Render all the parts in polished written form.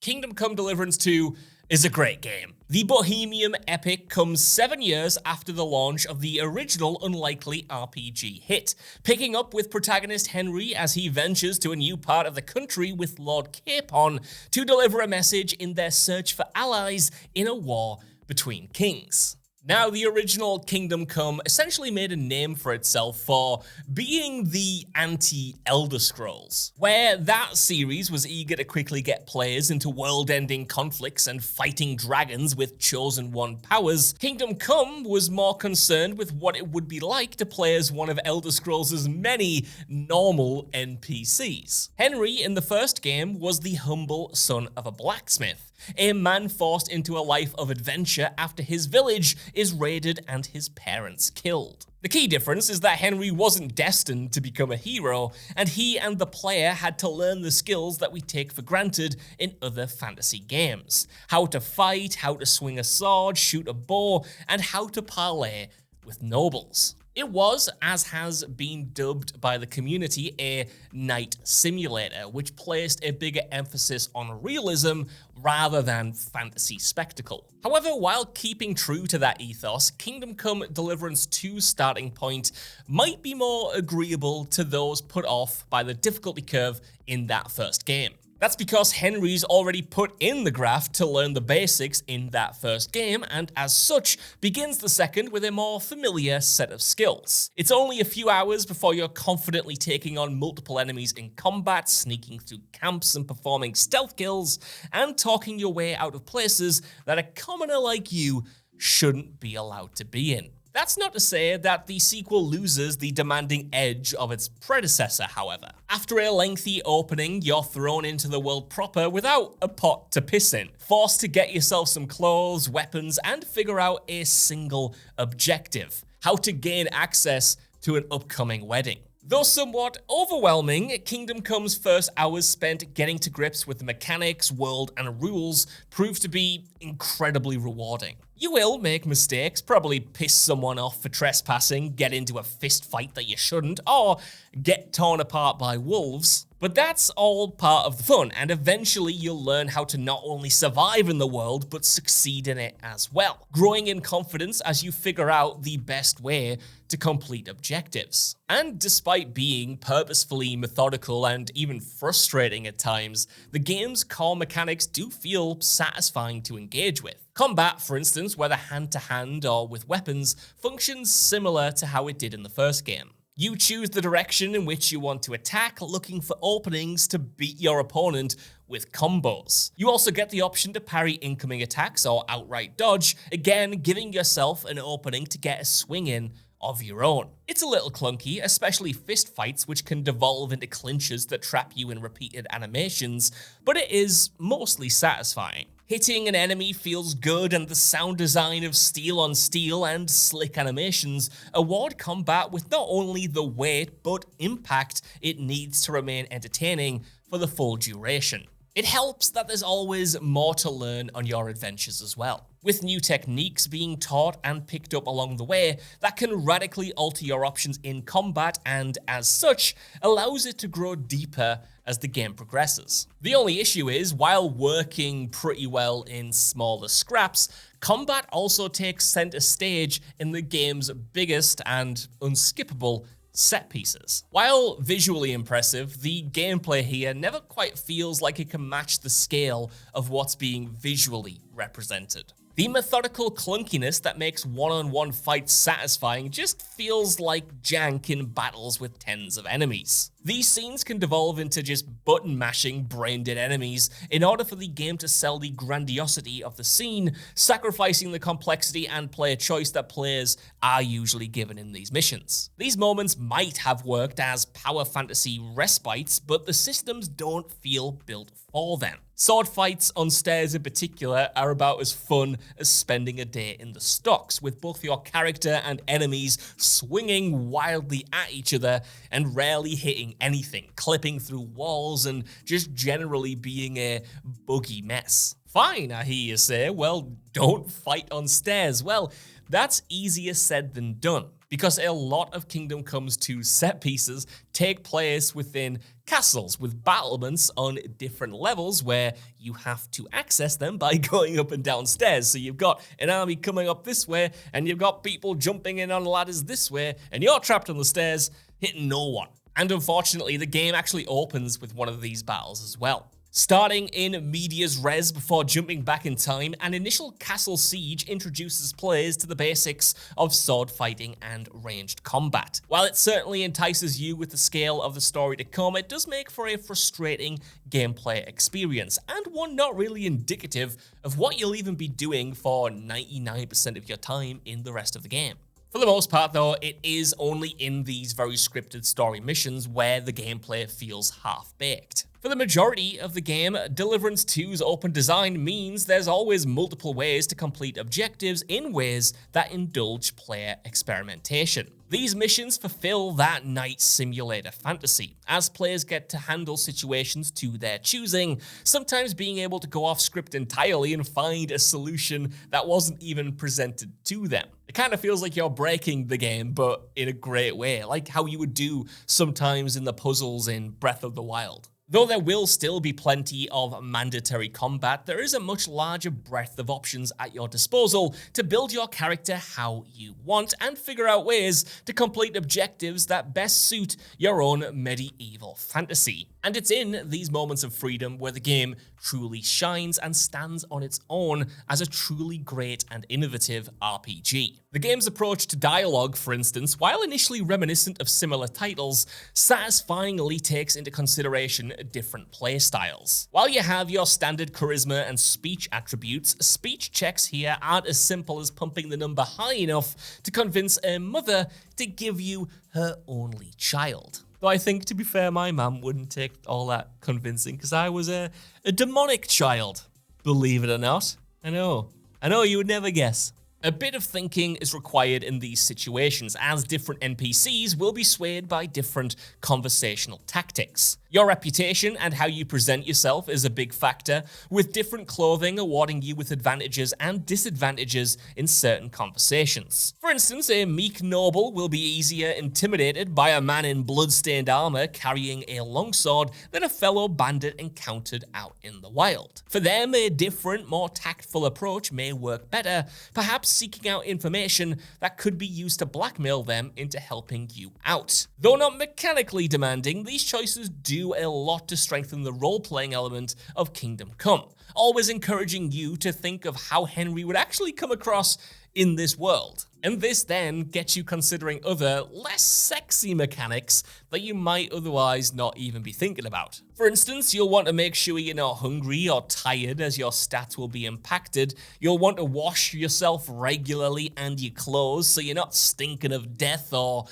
Kingdom Come Deliverance 2 is a great game. The Bohemian epic comes 7 years after the launch of the original unlikely RPG hit, picking up with protagonist Henry as he ventures to a new part of the country with Lord Capon to deliver a message in their search for allies in a war between kings. Now, the original Kingdom Come essentially made a name for itself for being the anti-Elder Scrolls. Where that series was eager to quickly get players into world-ending conflicts and fighting dragons with Chosen One powers, Kingdom Come was more concerned with what it would be like to play as one of Elder Scrolls' many normal NPCs. Henry in the first game was the humble son of a blacksmith, a man forced into a life of adventure after his village is raided and his parents killed. The key difference is that Henry wasn't destined to become a hero, and he and the player had to learn the skills that we take for granted in other fantasy games. How to fight, how to swing a sword, shoot a bow, and how to parley with nobles. It was, as has been dubbed by the community, a knight simulator, which placed a bigger emphasis on realism rather than fantasy spectacle. However, while keeping true to that ethos, Kingdom Come Deliverance 2's starting point might be more agreeable to those put off by the difficulty curve in that first game. That's because Henry's already put in the graft to learn the basics in that first game, and as such, begins the second with a more familiar set of skills. It's only a few hours before you're confidently taking on multiple enemies in combat, sneaking through camps and performing stealth kills, and talking your way out of places that a commoner like you shouldn't be allowed to be in. That's not to say that the sequel loses the demanding edge of its predecessor, however. After a lengthy opening, you're thrown into the world proper without a pot to piss in, forced to get yourself some clothes, weapons, and figure out a single objective: how to gain access to an upcoming wedding. Though somewhat overwhelming, Kingdom Come's first hours spent getting to grips with the mechanics, world, and rules proved to be incredibly rewarding. You will make mistakes, probably piss someone off for trespassing, get into a fist fight that you shouldn't, or get torn apart by wolves. But that's all part of the fun, and eventually you'll learn how to not only survive in the world, but succeed in it as well, growing in confidence as you figure out the best way to complete objectives. And despite being purposefully methodical and even frustrating at times, the game's core mechanics do feel satisfying to engage with. Combat, for instance, whether hand-to-hand or with weapons, functions similar to how it did in the first game. You choose the direction in which you want to attack, looking for openings to beat your opponent with combos. You also get the option to parry incoming attacks or outright dodge, again giving yourself an opening to get a swing in of your own. It's a little clunky, especially fist fights, which can devolve into clinches that trap you in repeated animations, but it is mostly satisfying. Hitting an enemy feels good, and the sound design of steel on steel and slick animations award combat with not only the weight but impact it needs to remain entertaining for the full duration. It helps that there's always more to learn on your adventures as well, with new techniques being taught and picked up along the way that can radically alter your options in combat, and as such, allows it to grow deeper as the game progresses. The only issue is, while working pretty well in smaller scraps, combat also takes center stage in the game's biggest and unskippable set pieces. While visually impressive, the gameplay here never quite feels like it can match the scale of what's being visually represented. The methodical clunkiness that makes one-on-one fights satisfying just feels like jank in battles with tens of enemies. These scenes can devolve into just button-mashing, brain-dead enemies in order for the game to sell the grandiosity of the scene, sacrificing the complexity and player choice that players are usually given in these missions. These moments might have worked as power fantasy respites, but the systems don't feel built for them. Sword fights on stairs in particular are about as fun as spending a day in the stocks, with both your character and enemies swinging wildly at each other and rarely hitting anything, clipping through walls and just generally being a buggy mess. Fine, I hear you say. Well, don't fight on stairs. Well, that's easier said than done, because a lot of Kingdom Come's 2 set pieces take place within castles with battlements on different levels where you have to access them by going up and down stairs. So you've got an army coming up this way, and you've got people jumping in on ladders this way, and you're trapped on the stairs, hitting no one. And unfortunately, the game actually opens with one of these battles as well. Starting in medias res before jumping back in time, an initial castle siege introduces players to the basics of sword fighting and ranged combat. While it certainly entices you with the scale of the story to come, it does make for a frustrating gameplay experience, and one not really indicative of what you'll even be doing for 99% of your time in the rest of the game. For the most part though, it is only in these very scripted story missions where the gameplay feels half-baked. For the majority of the game, Deliverance 2's open design means there's always multiple ways to complete objectives in ways that indulge player experimentation. These missions fulfill that night simulator fantasy, as players get to handle situations to their choosing, sometimes being able to go off script entirely and find a solution that wasn't even presented to them. It kind of feels like you're breaking the game, but in a great way, like how you would do sometimes in the puzzles in Breath of the Wild. Though there will still be plenty of mandatory combat, there is a much larger breadth of options at your disposal to build your character how you want and figure out ways to complete objectives that best suit your own medieval fantasy. And it's in these moments of freedom where the game truly shines and stands on its own as a truly great and innovative RPG. The game's approach to dialogue, for instance, while initially reminiscent of similar titles, satisfyingly takes into consideration different playstyles. While you have your standard charisma and speech attributes, speech checks here aren't as simple as pumping the number high enough to convince a mother to give you her only child. Though I think, to be fair, my mum wouldn't take all that convincing because I was a demonic child. Believe it or not. I know you would never guess. A bit of thinking is required in these situations, as different NPCs will be swayed by different conversational tactics. Your reputation and how you present yourself is a big factor, with different clothing awarding you with advantages and disadvantages in certain conversations. For instance, a meek noble will be easier intimidated by a man in blood-stained armor carrying a longsword than a fellow bandit encountered out in the wild. For them, a different, more tactful approach may work better, perhaps seeking out information that could be used to blackmail them into helping you out. Though not mechanically demanding, these choices do a lot to strengthen the role-playing element of Kingdom Come, always encouraging you to think of how Henry would actually come across in this world. And this then gets you considering other, less sexy mechanics that you might otherwise not even be thinking about. For instance, you'll want to make sure you're not hungry or tired, as your stats will be impacted. You'll want to wash yourself regularly and your clothes so you're not stinking of death or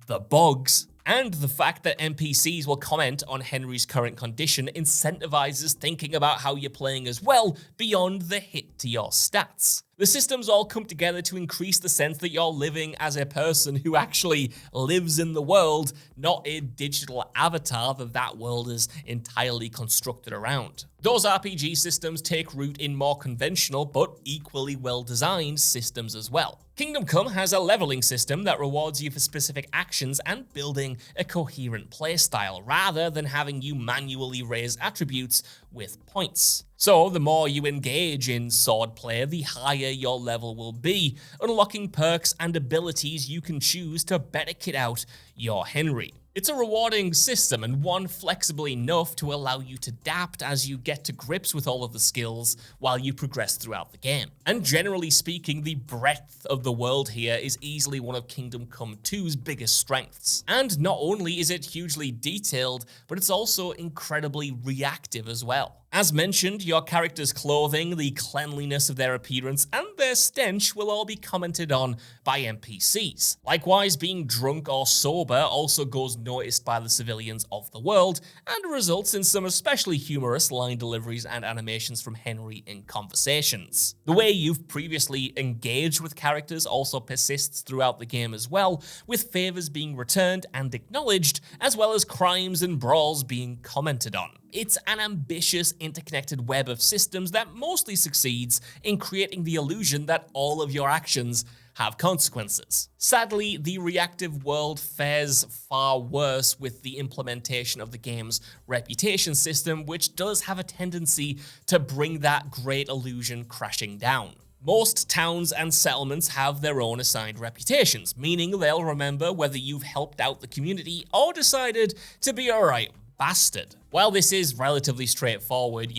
the bugs. And the fact that NPCs will comment on Henry's current condition incentivizes thinking about how you're playing as well beyond the hit to your stats. The systems all come together to increase the sense that you're living as a person who actually lives in the world, not a digital avatar that world is entirely constructed around. Those RPG systems take root in more conventional but equally well-designed systems as well. Kingdom Come has a leveling system that rewards you for specific actions and building a coherent playstyle, rather than having you manually raise attributes with points. So the more you engage in swordplay, the higher your level will be, unlocking perks and abilities you can choose to better kit out your Henry. It's a rewarding system, and one flexible enough to allow you to adapt as you get to grips with all of the skills while you progress throughout the game. And generally speaking, the breadth of the world here is easily one of Kingdom Come 2's biggest strengths. And not only is it hugely detailed, but it's also incredibly reactive as well. As mentioned, your character's clothing, the cleanliness of their appearance, and their stench will all be commented on by NPCs. Likewise, being drunk or sober also goes noticed by the civilians of the world, and results in some especially humorous line deliveries and animations from Henry in conversations. The way you've previously engaged with characters also persists throughout the game as well, with favors being returned and acknowledged, as well as crimes and brawls being commented on. it's an ambitious interconnected web of systems that mostly succeeds in creating the illusion that all of your actions have consequences. Sadly, the Reactive World fares far worse with the implementation of the game's Reputation system, which does have a tendency to bring that great illusion crashing down. Most towns and settlements have their own assigned reputations, meaning they'll remember whether you've helped out the community or decided to be a right bastard. While this is relatively straightforward,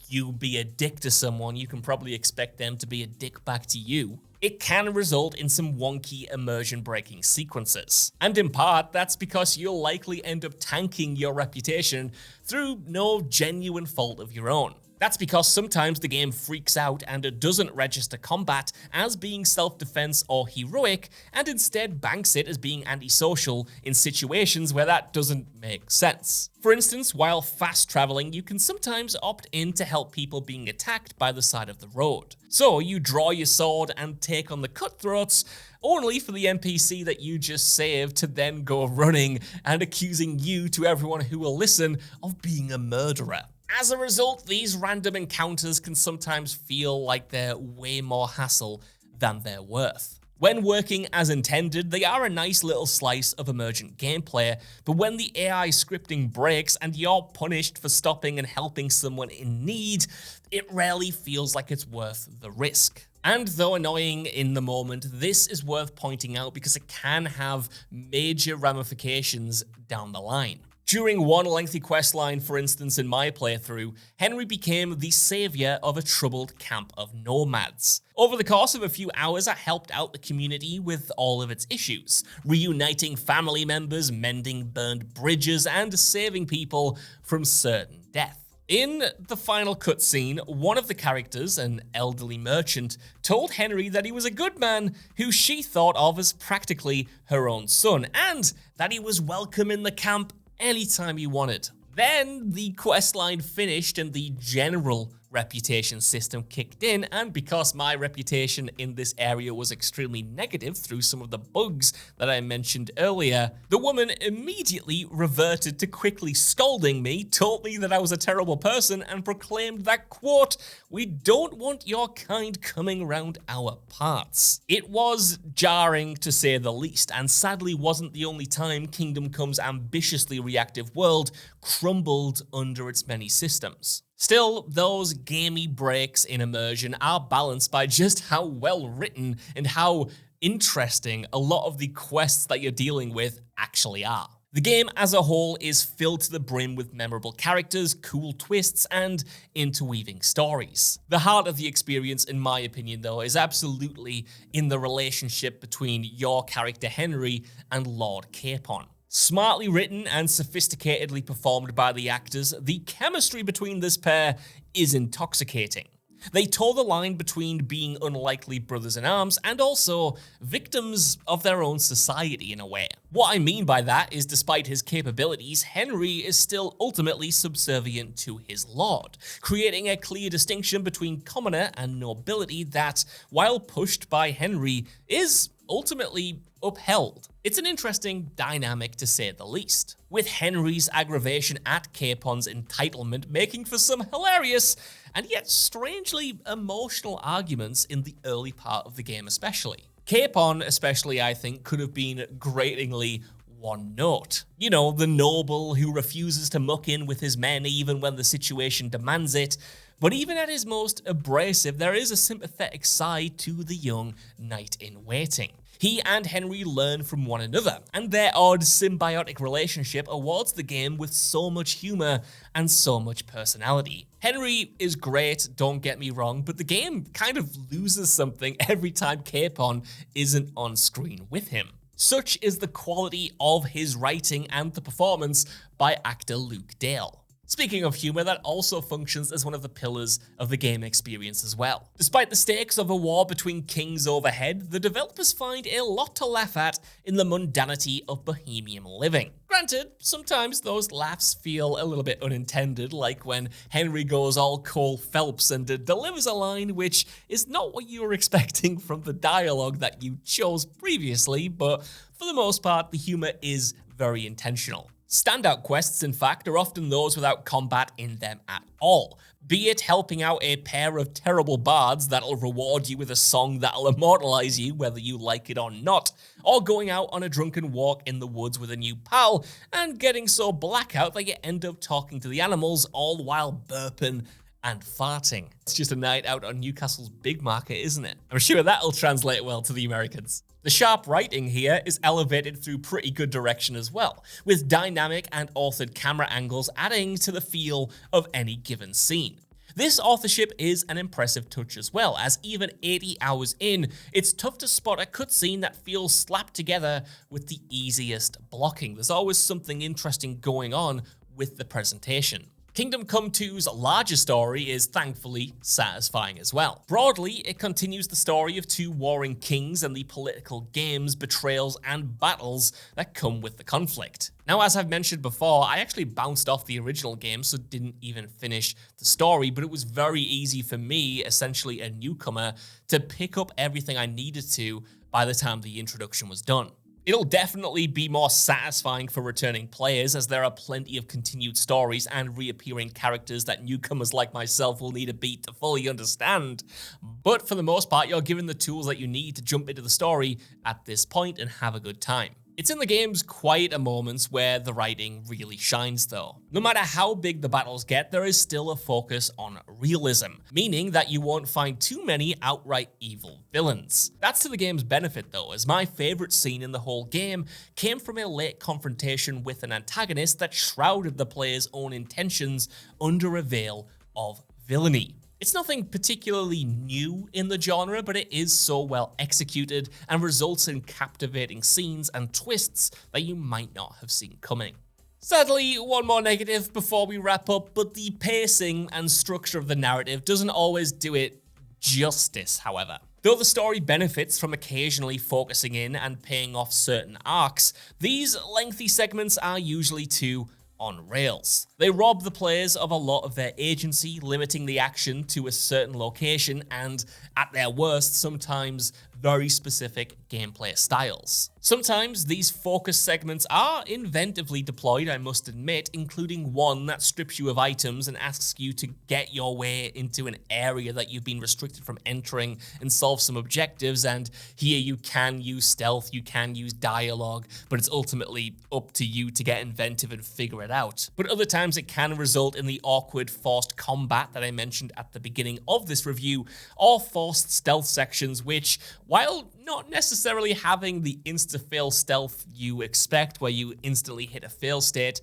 you be a dick to someone, you can probably expect them to be a dick back to you. It can result in some wonky immersion-breaking sequences. And in part, that's because you'll likely end up tanking your reputation through no genuine fault of your own. That's because sometimes the game freaks out and it doesn't register combat as being self-defense or heroic, and instead banks it as being antisocial in situations where that doesn't make sense. For instance, while fast traveling, you can sometimes opt in to help people being attacked by the side of the road. So you draw your sword and take on the cutthroats, only for the NPC that you just saved to then go running and accusing you to everyone who will listen of being a murderer. As a result, these random encounters can sometimes feel like they're way more hassle than they're worth. When working as intended, they are a nice little slice of emergent gameplay, but when the AI scripting breaks and you're punished for stopping and helping someone in need, it rarely feels like it's worth the risk. And though annoying in the moment, this is worth pointing out because it can have major ramifications down the line. During one lengthy questline, for instance, in my playthrough, Henry became the savior of a troubled camp of nomads. Over the course of a few hours, I helped out the community with all of its issues, reuniting family members, mending burned bridges, and saving people from certain death. In the final cutscene, one of the characters, an elderly merchant, told Henry that he was a good man who she thought of as practically her own son, and that he was welcome in the camp anytime you wanted. Then the questline finished and the general reputation system kicked in, and because my reputation in this area was extremely negative through some of the bugs that I mentioned earlier, the woman immediately reverted to quickly scolding me, told me that I was a terrible person, and proclaimed that, quote, "We don't want your kind coming around our parts." It was jarring to say the least, and sadly wasn't the only time Kingdom Come's ambitiously reactive world crumbled under its many systems. Still, those gamey breaks in immersion are balanced by just how well written and how interesting a lot of the quests that you're dealing with actually are. The game as a whole is filled to the brim with memorable characters, cool twists, and interweaving stories. The heart of the experience, in my opinion, though, is absolutely in the relationship between your character Henry and Lord Capon. Smartly written and sophisticatedly performed by the actors, the chemistry between this pair is intoxicating. They toe the line between being unlikely brothers in arms and also victims of their own society in a way. What I mean by that is, despite his capabilities, Henry is still ultimately subservient to his lord, creating a clear distinction between commoner and nobility that, while pushed by Henry, is ultimately upheld. It's an interesting dynamic to say the least, with Henry's aggravation at Capon's entitlement making for some hilarious and yet strangely emotional arguments in the early part of the game especially. Capon especially, I think, could have been gratingly one note. You know, the noble who refuses to muck in with his men even when the situation demands it. But even at his most abrasive, there is a sympathetic side to the young knight-in-waiting. He and Henry learn from one another, and their odd symbiotic relationship awards the game with so much humor and so much personality. Henry is great, don't get me wrong, but the game kind of loses something every time Capon isn't on screen with him. Such is the quality of his writing and the performance by actor Luke Dale. Speaking of humor, that also functions as one of the pillars of the game experience as well. Despite the stakes of a war between kings overhead, the developers find a lot to laugh at in the mundanity of bohemian living. Granted, sometimes those laughs feel a little bit unintended, like when Henry goes all Cole Phelps and delivers a line which is not what you were expecting from the dialogue that you chose previously, but for the most part, the humor is very intentional. Standout quests, in fact, are often those without combat in them at all. Be it helping out a pair of terrible bards that'll reward you with a song that'll immortalize you whether you like it or not, or going out on a drunken walk in the woods with a new pal and getting so blackout that you end up talking to the animals all while burping and farting. It's just a night out on Newcastle's big market, isn't it? I'm sure that'll translate well to the Americans. The sharp writing here is elevated through pretty good direction as well, with dynamic and authored camera angles adding to the feel of any given scene. This authorship is an impressive touch as well, as even 80 hours in, it's tough to spot a cutscene that feels slapped together with the easiest blocking. There's always something interesting going on with the presentation. Kingdom Come 2's larger story is thankfully satisfying as well. Broadly, it continues the story of two warring kings and the political games, betrayals, and battles that come with the conflict. Now, as I've mentioned before, I actually bounced off the original game, so didn't even finish the story, but it was very easy for me, essentially a newcomer, to pick up everything I needed to by the time the introduction was done. It'll definitely be more satisfying for returning players, as there are plenty of continued stories and reappearing characters that newcomers like myself will need a beat to fully understand. But for the most part, you're given the tools that you need to jump into the story at this point and have a good time. It's in the game's quieter moments where the writing really shines though. No matter how big the battles get, there is still a focus on realism, meaning that you won't find too many outright evil villains. That's to the game's benefit though, as my favorite scene in the whole game came from a late confrontation with an antagonist that shrouded the player's own intentions under a veil of villainy. It's nothing particularly new in the genre, but it is so well executed and results in captivating scenes and twists that you might not have seen coming. Sadly, one more negative before we wrap up, but the pacing and structure of the narrative doesn't always do it justice, however. Though the story benefits from occasionally focusing in and paying off certain arcs, these lengthy segments are usually too on rails. They rob the players of a lot of their agency, limiting the action to a certain location and, at their worst, sometimes very specific gameplay styles. Sometimes these focus segments are inventively deployed, I must admit, including one that strips you of items and asks you to get your way into an area that you've been restricted from entering and solve some objectives, and here you can use stealth, you can use dialogue, but it's ultimately up to you to get inventive and figure it out. But other times it can result in the awkward forced combat that I mentioned at the beginning of this review, or forced stealth sections which, while not necessarily having the insta-fail stealth you expect where you instantly hit a fail state,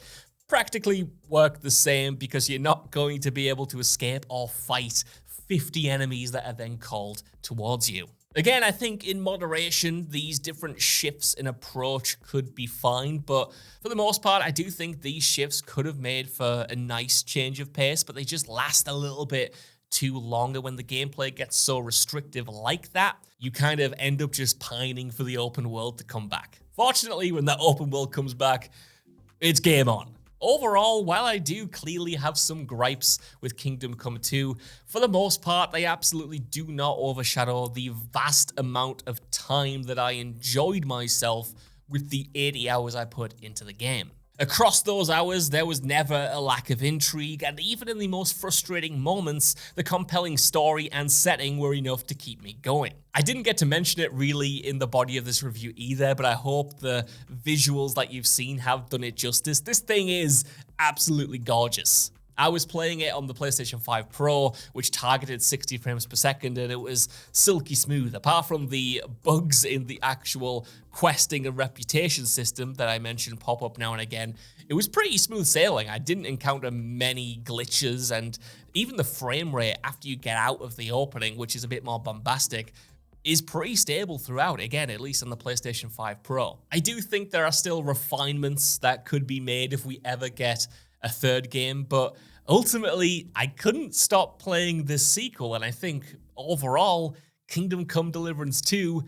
practically work the same because you're not going to be able to escape or fight 50 enemies that are then called towards you. Again, I think in moderation, these different shifts in approach could be fine, but for the most part, I do think these shifts could have made for a nice change of pace, but they just last a little bit too long, and when the gameplay gets so restrictive like that, you kind of end up just pining for the open world to come back. Fortunately, when that open world comes back, it's game on. Overall, while I do clearly have some gripes with Kingdom Come 2, for the most part, they absolutely do not overshadow the vast amount of time that I enjoyed myself with the 80 hours I put into the game. Across those hours, there was never a lack of intrigue, and even in the most frustrating moments, the compelling story and setting were enough to keep me going. I didn't get to mention it really in the body of this review either, but I hope the visuals that you've seen have done it justice. This thing is absolutely gorgeous. I was playing it on the PlayStation 5 Pro, which targeted 60 frames per second, and it was silky smooth. Apart from the bugs in the actual questing and reputation system that I mentioned pop up now and again, it was pretty smooth sailing. I didn't encounter many glitches, and even the frame rate after you get out of the opening, which is a bit more bombastic, is pretty stable throughout, again, at least on the PlayStation 5 Pro. I do think there are still refinements that could be made if we ever get a third game, but ultimately, I couldn't stop playing this sequel, and I think overall, Kingdom Come Deliverance 2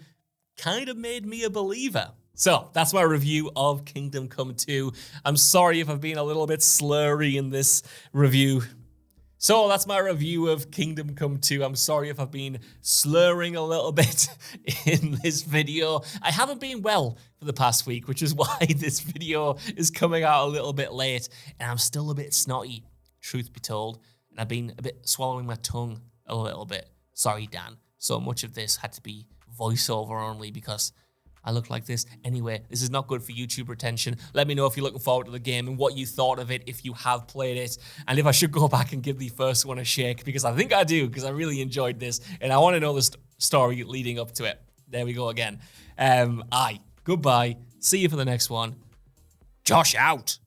kind of made me a believer. So that's my review of Kingdom Come 2. I'm sorry if I've been a little bit slurry in this review. So that's my review of Kingdom Come 2. I'm sorry if I've been slurring a little bit in this video. I haven't been well for the past week, which is why this video is coming out a little bit late. And I'm still a bit snotty, truth be told. And I've been a bit swallowing my tongue a little bit. Sorry, Dan. So much of this had to be voiceover only because I look like this. Anyway, this is not good for YouTube retention. Let me know if you're looking forward to the game and what you thought of it if you have played it. And if I should go back and give the first one a shake, because I think I do, because I really enjoyed this. And I want to know the story leading up to it. There we go again. Goodbye. See you for the next one. Josh out.